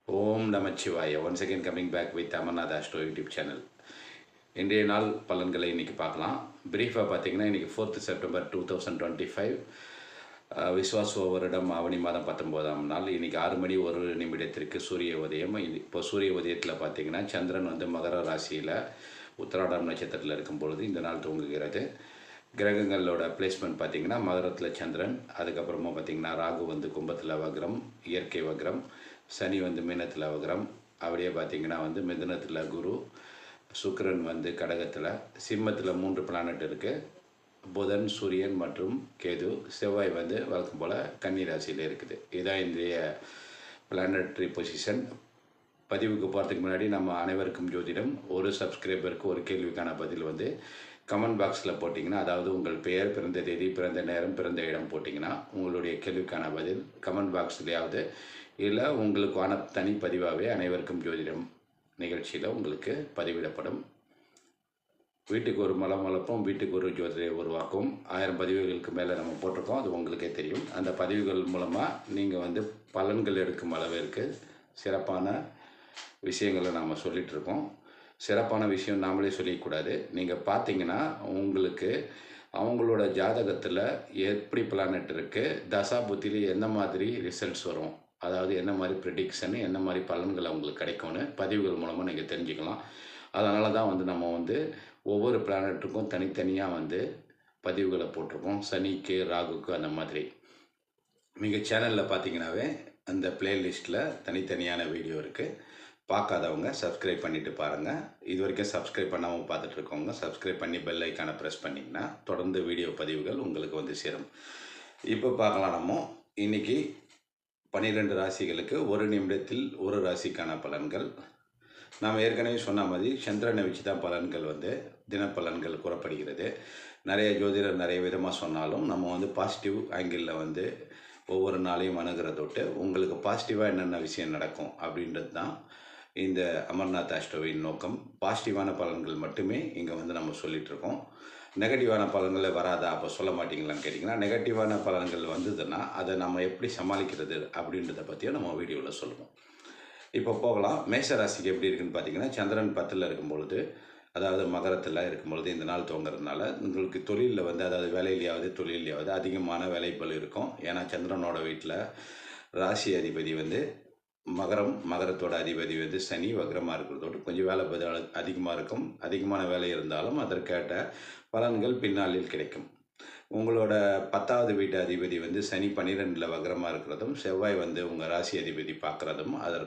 ஓம் நமச்சிவாய. Once again coming back with Amarnath Astro YouTube channel. இன்றைய நாள் பலன்களை இன்றைக்கி பார்க்கலாம். பிரீஃபாக பார்த்தீங்கன்னா இன்றைக்கி 4th செப்டம்பர் 2025 விஸ்வாச வருடம் ஆவணி மாதம் 19ஆம் நாள். இன்றைக்கி 6 மணி 1 நிமிடத்திற்கு சூரிய உதயம். இப்போ சூரிய உதயத்தில் பார்த்தீங்கன்னா சந்திரன் வந்து மகர ராசியில் உத்திராடம் நட்சத்திரத்தில் இருக்கும் பொழுது இந்த நாள் துவங்குகிறது. கிரகங்களோட பிளேஸ்மெண்ட் பார்த்திங்கன்னா மகரத்தில் சந்திரன், அதுக்கப்புறமா பார்த்திங்கன்னா ராகு வந்து கும்பத்தில் வக்ரம், இயற்கை வக்ரம், சனி வந்து மீனத்தில் வக்ரம், அப்படியே பார்த்திங்கன்னா வந்து மிதுனத்தில் குரு, சுக்கிரன் வந்து கடகத்தில், சிம்மத்தில் 3 பிளானட் இருக்குது, புதன், சூரியன் மற்றும் கேது, செவ்வாய் வந்து வழக்கம் போல் கன்னி ராசியில் இருக்குது. இதுதான் இன்றைய பிளானட்ரி பொசிஷன். பதிவுக்கு போகிறதுக்கு முன்னாடி நம்ம அனைவருக்கும் ஜோதிடம். ஒரு சப்ஸ்கிரைபருக்கு ஒரு கேள்விக்கான பதில் வந்து கமெண்ட் பாக்ஸில் போட்டிங்கன்னா, அதாவது உங்கள் பெயர், பிறந்த தேதி, பிறந்த நேரம், பிறந்த இடம் போட்டிங்கன்னா உங்களுடைய கேள்விக்கான பதில் கமெண்ட் பாக்ஸ்லேயாவது இல்லை உங்களுக்கான தனிப்பதிவாகவே அனைவருக்கும் ஜோதிடம் நிகழ்ச்சியில் உங்களுக்கு பதிவிடப்படும். வீட்டுக்கு ஒரு மலம் வளர்ப்போம், வீட்டுக்கு ஒரு ஜோதிடரை உருவாக்கும். 1000 பதிவுகளுக்கு மேலே நம்ம போட்டிருக்கோம், அது உங்களுக்கே தெரியும். அந்த பதிவுகள் மூலமாக நீங்கள் வந்து பலன்கள் எடுக்கும் அளவிற்கு சிறப்பான விஷயங்களை நாம் சொல்லிகிட்ருக்கோம். சிறப்பான விஷயம் நாமளே சொல்லிக்கூடாது. நீங்கள் பார்த்தீங்கன்னா உங்களுக்கு அவங்களோட ஜாதகத்தில் எப்படி பிளானட் இருக்குது, தசா புத்தியில் எந்த மாதிரி ரிசல்ட்ஸ் வரும், அதாவது என்ன மாதிரி ப்ரெடிக்ஷன், என்ன மாதிரி பலன்கள் அவங்களுக்கு கிடைக்கும்னு பதிவுகள் மூலமாக நீங்கள் தெரிஞ்சுக்கலாம். அதனால தான் வந்து நம்ம வந்து ஒவ்வொரு பிளானட்டுக்கும் தனித்தனியாக வந்து பதிவுகளை போட்டிருக்கோம். சனிக்கு, ராகுக்கு, அந்த மாதிரி. நீங்கள் சேனலில் பார்த்தீங்கன்னாவே அந்த பிளேலிஸ்ட்டில் தனித்தனியான வீடியோ இருக்குது. பார்க்காதவங்க சப்ஸ்கிரைப் பண்ணிவிட்டு பாருங்கள். இது வரைக்கும் சப்ஸ்கிரைப் பண்ணாமல் பார்த்துட்ருக்கவங்க சப்ஸ்கிரைப் பண்ணி பெல் ஐக்கானை ப்ரெஸ் பண்ணிங்கன்னா தொடர்ந்து வீடியோ பதிவுகள் உங்களுக்கு வந்து சேரும். இப்போ பார்க்கலாம். நம்ம இன்றைக்கி 12 ராசிகளுக்கு ஒரு நிமிடத்தில் ஒரு ராசிக்கான பலன்கள். நாம் ஏற்கனவே சொன்ன மாதிரி சந்திரனை வச்சு தான் பலன்கள் வந்து தினப்பலன்கள் கூறப்படுகிறது. நிறைய ஜோதிடர் நிறைய விதமாக சொன்னாலும் நம்ம வந்து பாசிட்டிவ் ஆங்கிளில் வந்து ஒவ்வொரு நாளையும் அணுகிறதோட்டு உங்களுக்கு பாசிட்டிவாக என்னென்ன விஷயம் நடக்கும் அப்படின்றது தான் இந்த அமர்நாத் ஆஸ்ட்ரோவின் நோக்கம். பாசிட்டிவான பலன்கள் மட்டுமே இங்கே வந்து நம்ம சொல்லிகிட்ருக்கோம். நெகட்டிவான பலன்களே வராதா, அப்போ சொல்ல மாட்டிங்களான்னு கேட்டிங்கன்னா, நெகட்டிவான பலன்கள் வந்ததுன்னா அதை நம்ம எப்படி சமாளிக்கிறது அப்படின்றத பற்றியும் நம்ம வீடியோவில் சொல்லுவோம். இப்போ போகலாம். மேஷ ராசிக்கு எப்படி இருக்குதுன்னு பார்த்தீங்கன்னா, சந்திரன் 10ல் இருக்கும் பொழுது, அதாவது மகரத்தில் இருக்கும்பொழுது இந்த நாள் துவங்குறதுனால உங்களுக்கு தொழிலில் வந்து, அதாவது வேலையிலையாவது தொழிலையாவது அதிகமான வேலைப்பளு இருக்கும். ஏன்னா சந்திரனோட வீட்டில் ராசி அதிபதி வந்து மகரம், மகரத்தோட அதிபதி வந்து சனி வக்ரமாக இருக்கிறதோடு கொஞ்சம் வேலை அதிகமாக இருக்கும். அதிகமான வேலை இருந்தாலும் அதற்கேற்ற பலன்கள் பின்னாளில் கிடைக்கும். உங்களோட 10வது வீட்டு அதிபதி வந்து சனி 12ல் வக்ரமாக இருக்கிறதும், செவ்வாய் வந்து உங்கள் ராசி அதிபதி பார்க்குறதும் அதற்கு